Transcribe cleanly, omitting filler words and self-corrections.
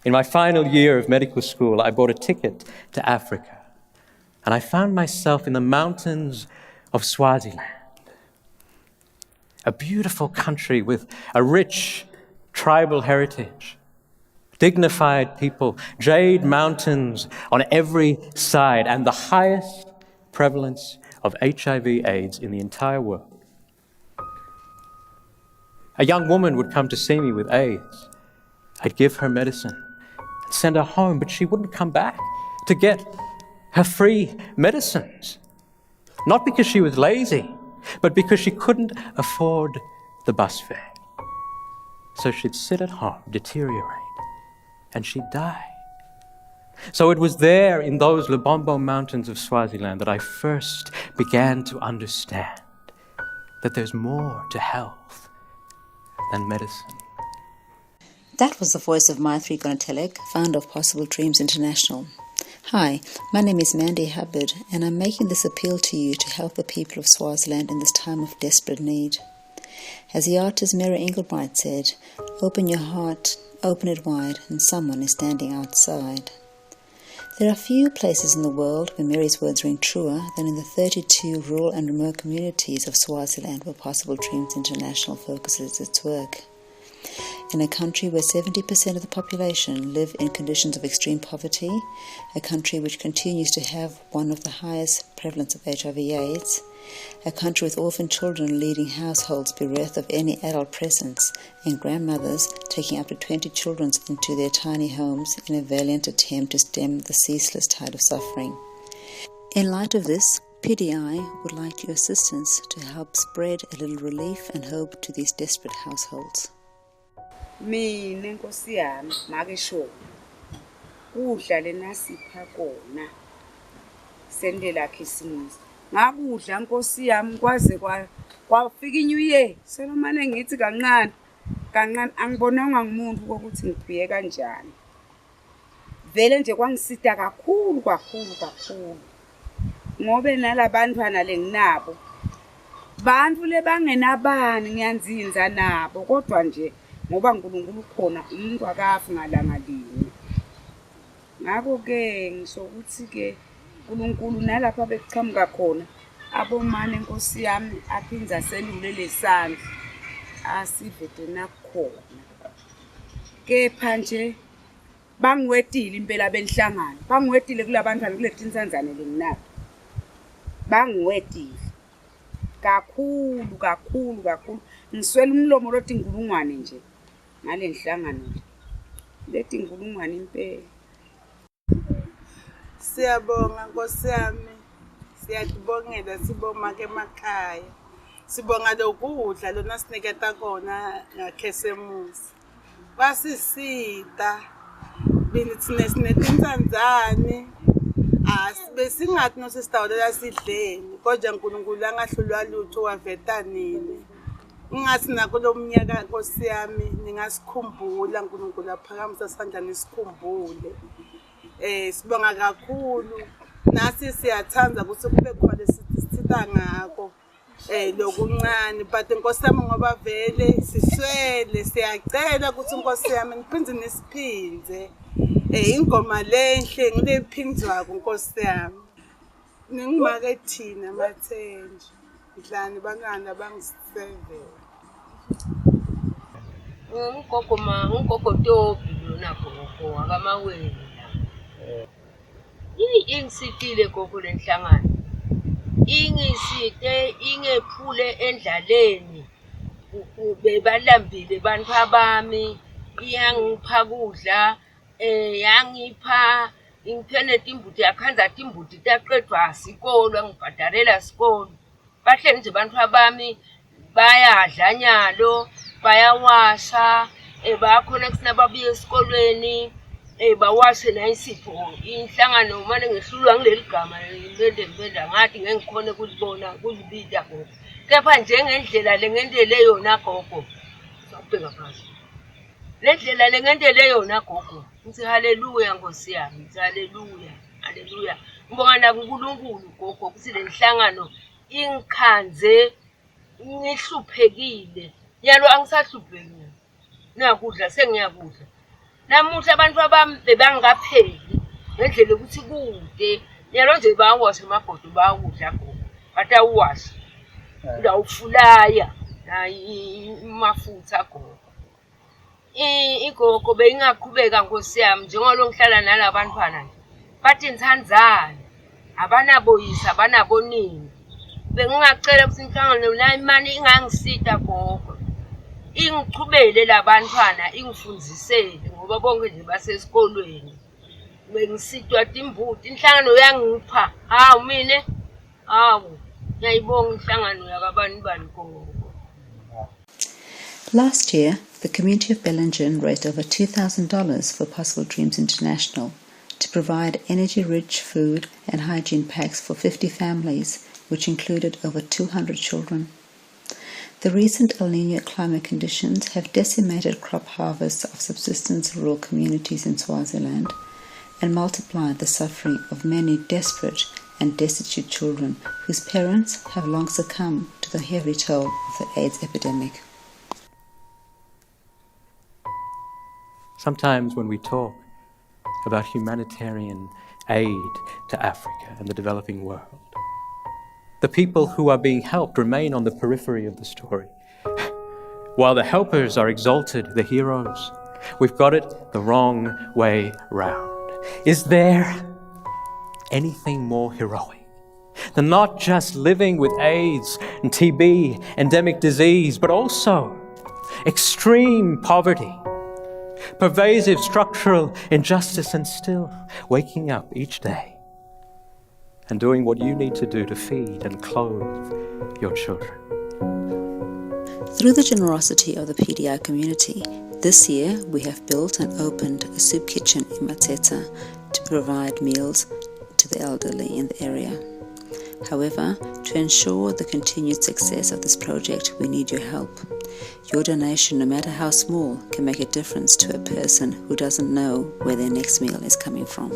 In my final year of medical school, I bought a ticket to Africa, and I found myself in the mountains of Swaziland, a beautiful country with a rich tribal heritage, dignified people, jade mountains on every side, and the highest prevalence of HIV/AIDS in the entire world. A young woman would come to see me with AIDS. I'd give her medicine and send her home, but she wouldn't come back to get her free medicines. Not because she was lazy, but because she couldn't afford the bus fare. So she'd sit at home, deteriorate, and she'd die. So it was there in those Lubombo mountains of Swaziland that I first began to understand that there's more to health than medicine. That was the voice of Maitri Gonatelek, founder of Possible Dreams International. Hi, my name is Mandy Hubbard, and I'm making this appeal to you to help the people of Swaziland in this time of desperate need. As the artist Mary Engelbright said, open your heart, open it wide, and someone is standing outside. There are few places in the world where Mary's words ring truer than in the 32 rural and remote communities of Swaziland where Possible Dreams International focuses its work. In a country where 70% of the population live in conditions of extreme poverty, a country which continues to have one of the highest prevalence of HIV/AIDS, a country with orphan children leading households bereft of any adult presence, and grandmothers taking up to 20 children into their tiny homes in a valiant attempt to stem the ceaseless tide of suffering. In light of this, PDI would like your assistance to help spread a little relief and hope to these desperate households. Mina Nkosi yami makesho kudla lenasipha kona sendela Khisimusi ngakudla Nkosi yami kwaze kwafika iNew Year selomane ngithi kancane angibonanga ngumuntu ukuthi ngiphiye kanjani vele nje kwangisita kakhulu ngobe nalabantwana lenginabo bantu lebangenabani ngiyanzinza nabo kodwa nje ngoba uNkulunkulu khona umuntu akafi ngalanga linye ngakho ke ngisho ukuthi ke uNkulunkulu nalapha bekuqhamuka khona abomane Nkosi yami aphinza selule lesandla asivete nakhona kepha nje bangiwetile impela benhlangano bangiwetile kulabantwana kuletinsanzane lenginabo bangiwetile kakhulu ngiswela umlomo lothi inkulungwane nje ngale nhlangano lethi inkulungwane impela. Siyabonga Nkosi yami, siyakubongela sibonga emakhaya, sibonga lokudla lona siniketa kona ngaKhisimusi basisita bini sinetinsanzane besingathi nosisitawulela sidleni kodwa uNkulunkulu angahlulwa lutho wavetanile ngasi nakulo mnyaka Nkosi yami ningasikhumbula uNkulunkulu aphakamisa isandla nisikhumbule sibonga kakhulu nasi siyathanda ukuthi kube khona sithita ngako lokuncane but Nkosi yami ngoba vele siswele siyacela ukuthi Nkosi yami niphinde nisiphinze ingoma lenhle ngilephinzwako Nkosi yami ningimake thina mathenje idlani bangana bangisevela Nggogo Tobi lona gogo akamawela ingisitile gogo lenhlangano ingisite ingephule endlaleni bebalambile bantu abami iyangipha kudla yangipha ingiphene timbuti yakhanza timbuti taqedwa sikolo ngibhadalela sikolo bahle nje bantu abami bayadla nyalo bayawasha bakhona kusenababuye esikolweni bawashe nayisipho inhlangano manje ngehlulwa ngileli gama impende ngathi ngeke ngikhone kulibona kulibida gogo kepha njengendlela lengendele yona gogo sakubheka phansi lendlela lengendele yona gogo ngithi haleluya Nkosi yami ngithi haleluya ngibonga nakuNkulunkulu gogo ukuthi lenhlangano ingikhanze ngihluphekile yalo angisahlupheki nakudla sengiyakudla namuhla abantu abami bebangapheli ngendlela ukuthi kude yalo nje bawashe amabhodo bawudla gogo bathi awuwashe ndawufulaya mafutha gogo igogo beyingaqhubeka Nkosi yami njengalo ngihlala nalabantwana nje bathi nithandzane abanaboyisa abanabonini bengingacela ukuthi inhlangano la imali ingangisita gogo ingiqhubele labantwana ingifundisele ngoba bonke nje basesikolweni bengisitwa timbuti inhlangano yangipha hawu mina hawu ngiyayibonga inhlangano yakabani bani gogo. Last year, the community of Bellingen raised over $2,000 for Possible Dreams International to provide energy-rich food and hygiene packs for 50 families, which included over 200 children. The recent El Niño climate conditions have decimated crop harvests of subsistence rural communities in Swaziland and multiplied the suffering of many desperate and destitute children whose parents have long succumbed to the heavy toll of the AIDS epidemic. Sometimes when we talk about humanitarian aid to Africa and the developing world, the people who are being helped remain on the periphery of the story. While the helpers are exalted, the heroes, we've got it the wrong way round. Is there anything more heroic than not just living with AIDS and TB, endemic disease, but also extreme poverty, pervasive structural injustice, and still waking up each day and doing what you need to do to feed and clothe your children? Through the generosity of the PDI community, this year we have built and opened a soup kitchen in Mateta to provide meals to the elderly in the area. However, to ensure the continued success of this project, we need your help. Your donation, no matter how small, can make a difference to a person who doesn't know where their next meal is coming from.